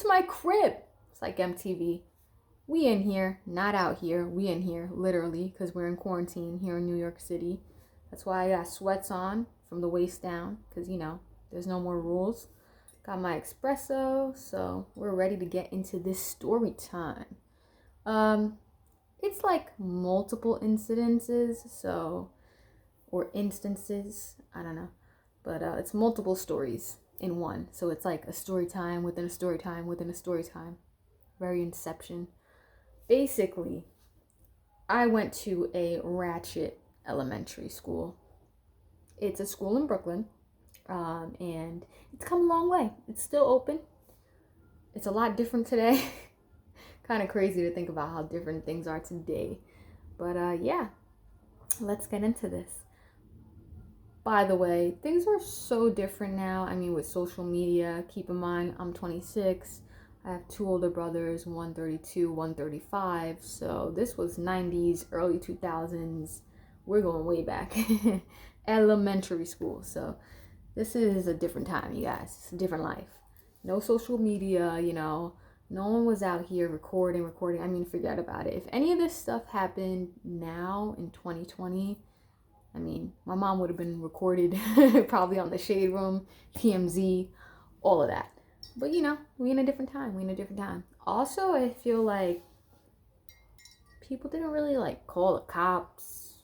to my crib. It's like MTV. We in here, not out here. We in here, literally, because we're in quarantine here in New York City. That's why I got sweats on from the waist down, because, there's no more rules. Got my espresso, so we're ready to get into this story time. It's like multiple instances, I don't know. But it's multiple stories in one. So it's like a story time within a story time within a story time. Very Inception. Basically, I went to a ratchet elementary school. It's a school in Brooklyn, and it's come a long way. It's still open. It's a lot different today. Kind of crazy to think about how different things are today. But yeah, let's get into this. By the way, things are so different now. I mean, with social media, keep in mind, I'm 26. I have two older brothers, one 32, one 35. So this was 90s, early 2000s. We're going way back. Elementary school. So this is a different time, you guys. It's a different life. No social media, no one was out here recording. I mean, forget about it. If any of this stuff happened now in 2020, I mean, my mom would have been recorded probably on the Shade Room, TMZ, all of that. But we in a different time. Also, I feel like people didn't really call the cops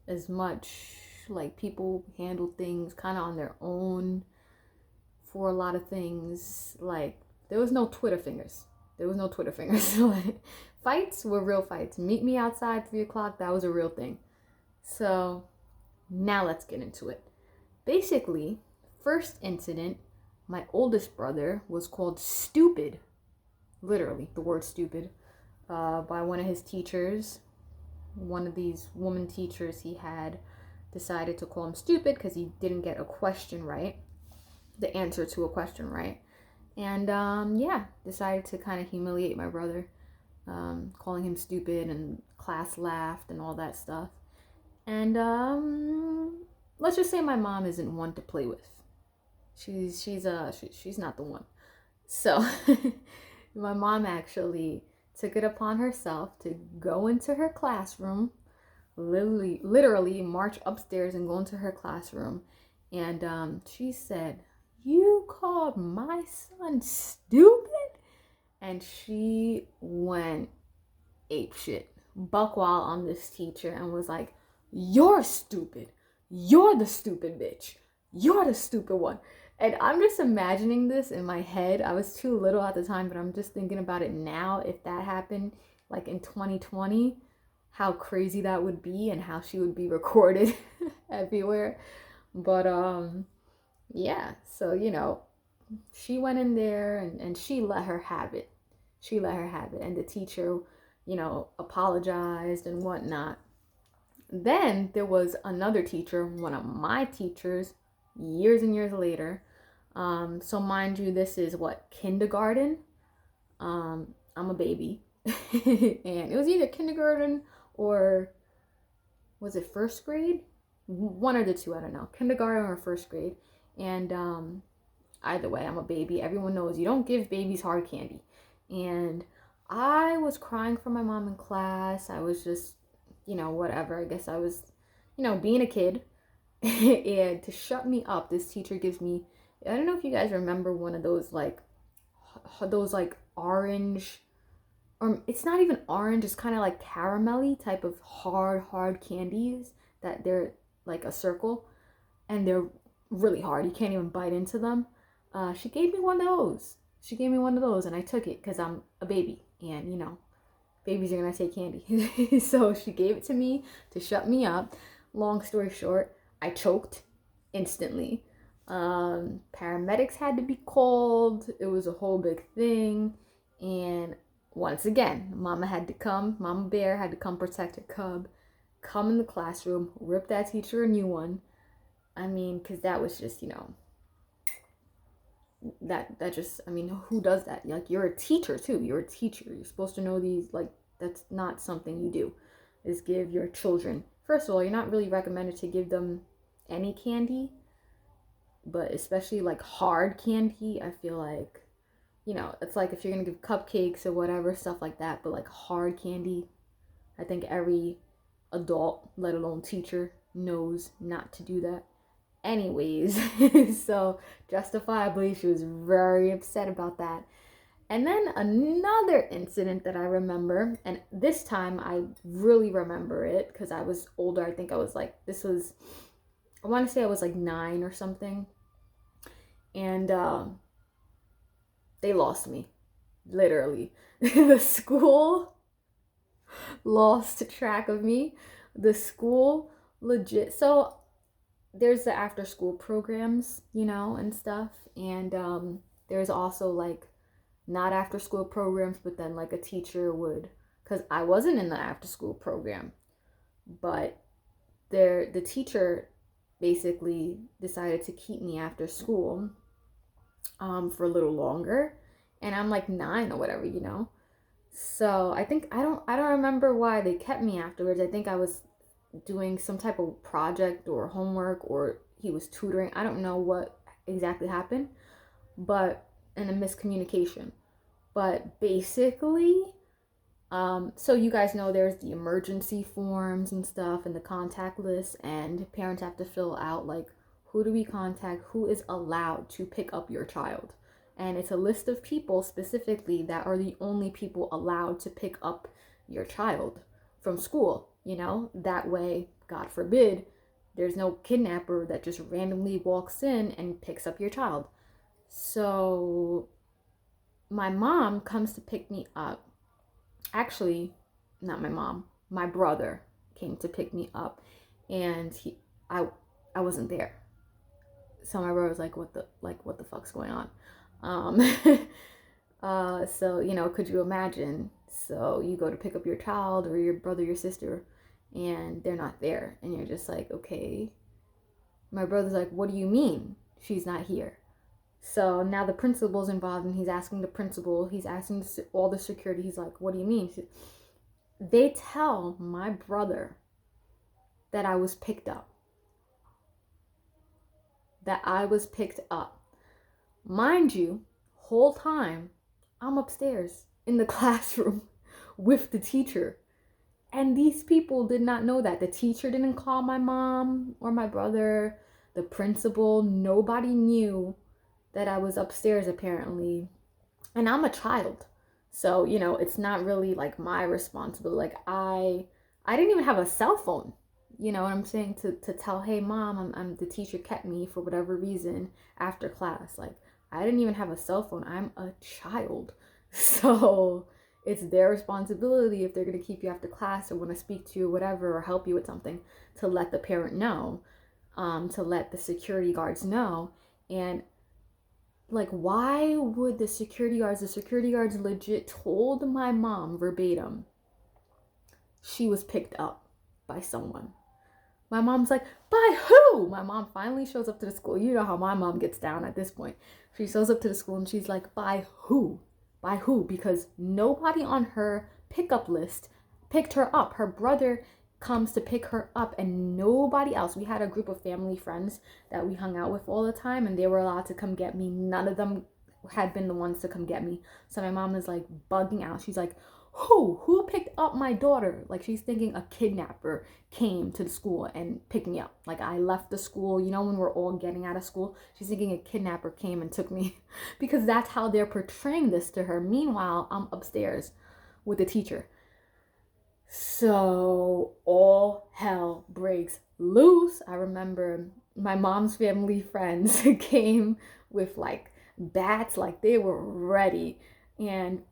as much. Like, people handled things kind of on their own for a lot of things. Like, there was no Twitter fingers. Like, fights were real fights. Meet me outside 3:00. That was a real thing. So now let's get into it. Basically, first incident, my oldest brother was called stupid, literally the word stupid, by one of his teachers. One of these woman teachers he had decided to call him stupid because he didn't get a question right, the answer to a question right. And decided to kind of humiliate my brother, calling him stupid, and class laughed and all that stuff. And let's just say my mom isn't one to play with. She's not the one. So my mom actually took it upon herself to go into her classroom, literally march upstairs and go into her classroom, and she said, "You called my son stupid?" And she went apeshit, buck wild on this teacher, and was like, "You're stupid. You're the stupid bitch. You're the stupid one." And I'm just imagining this in my head. I was too little at the time, but I'm just thinking about it now. If that happened like in 2020, how crazy that would be and how she would be recorded everywhere. But yeah, so she went in there and she let her have it. And the teacher, apologized and whatnot. Then there was another teacher, one of my teachers, years and years later. So mind you, this is kindergarten. I'm a baby. And it was either kindergarten or was it first grade? One of the two, I don't know. Kindergarten or first grade. And either way, I'm a baby. Everyone knows you don't give babies hard candy. And I was crying for my mom in class. I was just, whatever. I guess I was, being a kid. And to shut me up, this teacher gives me, I don't know if you guys remember one of those orange, or it's not even orange, it's kind of like caramelly type of hard candies that they're like a circle and they're really hard. You can't even bite into them. She gave me one of those and I took it because I'm a baby and babies are gonna take candy. So she gave it to me to shut me up. Long story short, I choked instantly. Paramedics had to be called. It was a whole big thing. And once again, Mama Bear had to come protect her cub, come in the classroom, rip that teacher a new one. I mean, because that was just, that just, I mean, who does that? Like, you're a teacher too. You're a teacher. You're supposed to know these, that's not something you do, is give your children. First of all, you're not really recommended to give them any candy, but especially hard candy, I feel like you know, it's like if you're gonna give cupcakes or whatever, stuff like that, but like hard candy, I think every adult, let alone teacher, knows not to do that. Anyways, so justifiably, she was very upset about that. And then another incident that I remember, and this time I really remember it because I was older. I think I was like, I want to say I was like 9 or something. And they lost me, literally. The school lost track of me. The school legit. So there's the after school programs, you know, and stuff. And there's also like not after school programs, but then like a teacher would, because I wasn't in the after school program, but the teacher basically decided to keep me after school for a little longer, and I'm like 9 or whatever, you know. So I think I don't remember why they kept me afterwards. I think I was doing some type of project or homework, or he was tutoring. I don't know what exactly happened, but and a miscommunication. But basically, so you guys know there's the emergency forms and stuff and the contact list, and parents have to fill out like who do we contact, who is allowed to pick up your child. And it's a list of people specifically that are the only people allowed to pick up your child from school, you know? That way, God forbid, there's no kidnapper that just randomly walks in and picks up your child. So my mom comes to pick me up. Actually, not my mom, my brother came to pick me up, and I wasn't there. So my brother was like, what the fuck's going on? So, you know, could you imagine? So you go to pick up your child or your brother, your sister, and they're not there. And you're just like, okay. My brother's like, what do you mean she's not here? So now the principal's involved, and he's asking the principal, he's asking all the security, he's like, what do you mean? They tell my brother that I was picked up. That I was picked up. Mind you, whole time, I'm upstairs in the classroom with the teacher. And these people did not know that. The teacher didn't call my mom or my brother. The principal, nobody knew that I was upstairs apparently. And I'm a child. So, you know, it's not really like my responsibility. Like I didn't even have a cell phone. You know what I'm saying? To tell, hey mom, I'm the teacher kept me for whatever reason after class. Like I didn't even have a cell phone. I'm a child. So it's their responsibility if they're going to keep you after class or want to speak to you or whatever or help you with something to let the parent know, to let the security guards know. And like, why would the security guards legit told my mom verbatim she was picked up by someone. My mom's like, by who? My mom finally shows up to the school. You know how my mom gets down at this point. She shows up to the school and she's like, by who? By who? Because nobody on her pickup list picked her up. Her brother comes to pick her up and nobody else. We had a group of family friends that we hung out with all the time, and they were allowed to come get me. None of them had been the ones to come get me. So my mom is like bugging out. She's like, who picked up my daughter? Like she's thinking a kidnapper came to the school and picked me up. Like I left the school, you know, when we're all getting out of school, she's thinking a kidnapper came and took me because that's how they're portraying this to her. Meanwhile, I'm upstairs with the teacher. So all hell breaks loose. I remember my mom's family friends came with like bats, like they were ready. And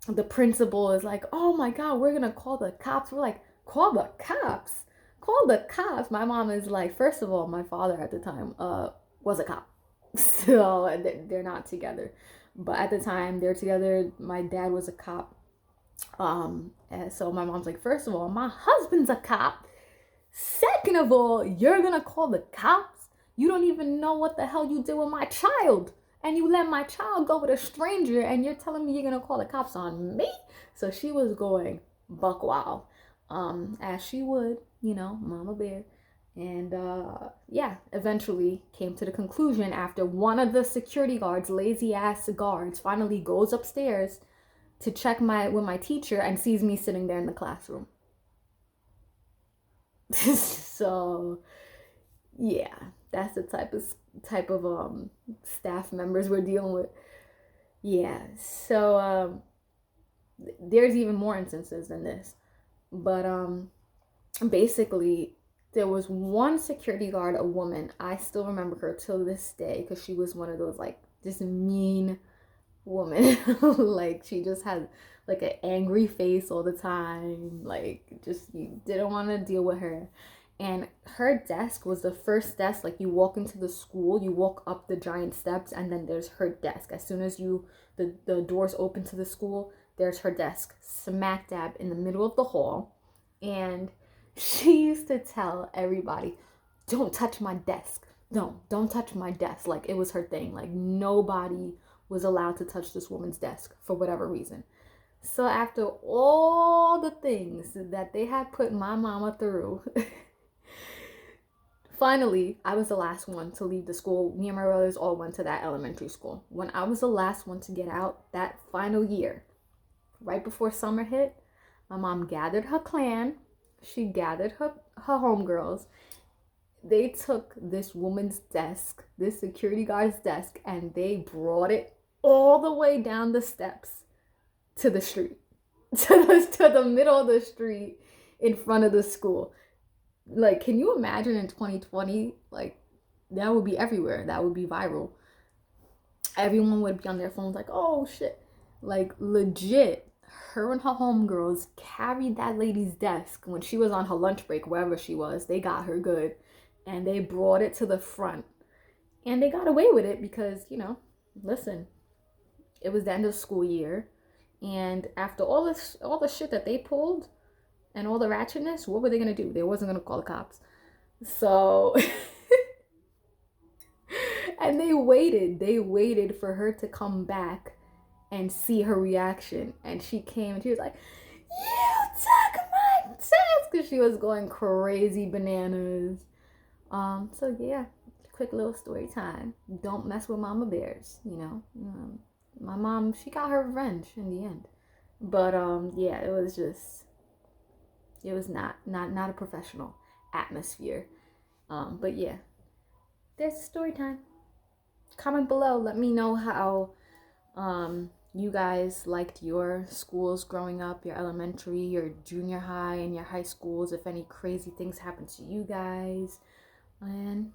the principal is like, oh my God, we're gonna call the cops. We're like, call the cops? Call the cops? My mom is like, first of all, my father at the time was a cop. So they're not together. But at the time they're together, my dad was a cop. And so my mom's like, first of all, my husband's a cop. Second of all, you're gonna call the cops? You don't even know what the hell you did with my child. And you let my child go with a stranger and you're telling me you're gonna call the cops on me? So she was going buck wild. As she would, you know, Mama Bear. And yeah, eventually came to the conclusion after one of the security guards, lazy ass guards, finally goes upstairs to check with my teacher and sees me sitting there in the classroom. So yeah, that's the type of staff members we're dealing with. Yeah, so there's even more instances than this, but basically there was one security guard, a woman. I still remember her till this day because she was one of those like just mean woman. Like she just had like an angry face all the time, like just you didn't want to deal with her. And her desk was the first desk. Like you walk into the school, you walk up the giant steps, and then there's her desk. As soon as the doors open to the school, there's her desk smack dab in the middle of the hall. And she used to tell everybody, don't touch my desk. Don't touch my desk. Like it was her thing. Like nobody was allowed to touch this woman's desk for whatever reason. So after all the things that they had put my mama through, finally, I was the last one to leave the school. Me and my brothers all went to that elementary school. When I was the last one to get out that final year, right before summer hit, my mom gathered her clan. She gathered her homegirls. They took this woman's desk, this security guard's desk, and they brought it all the way down the steps to the street, to the middle of the street in front of the school. Like, can you imagine in 2020? Like, that would be everywhere. That would be viral. Everyone would be on their phones like, oh shit. Like, legit, her and her homegirls carried that lady's desk when she was on her lunch break, wherever she was. They got her good. And they brought it to the front. And they got away with it because, listen, it was the end of the school year. And after all the shit that they pulled and all the ratchetness, what were they going to do? They wasn't going to call the cops. So, and they waited for her to come back and see her reaction. And she came and she was like, you took my desk! Because she was going crazy bananas. So yeah, quick little story time. Don't mess with mama bears, my mom, she got her revenge in the end. But yeah, it was not a professional atmosphere. But yeah, there's story time. Comment below, let me know how you guys liked your schools growing up, your elementary, your junior high, and your high schools, if any crazy things happened to you guys. And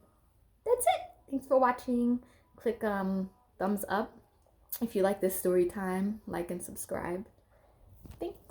that's it. Thanks for watching. Click thumbs up if you like this story time. Like and subscribe. Thanks.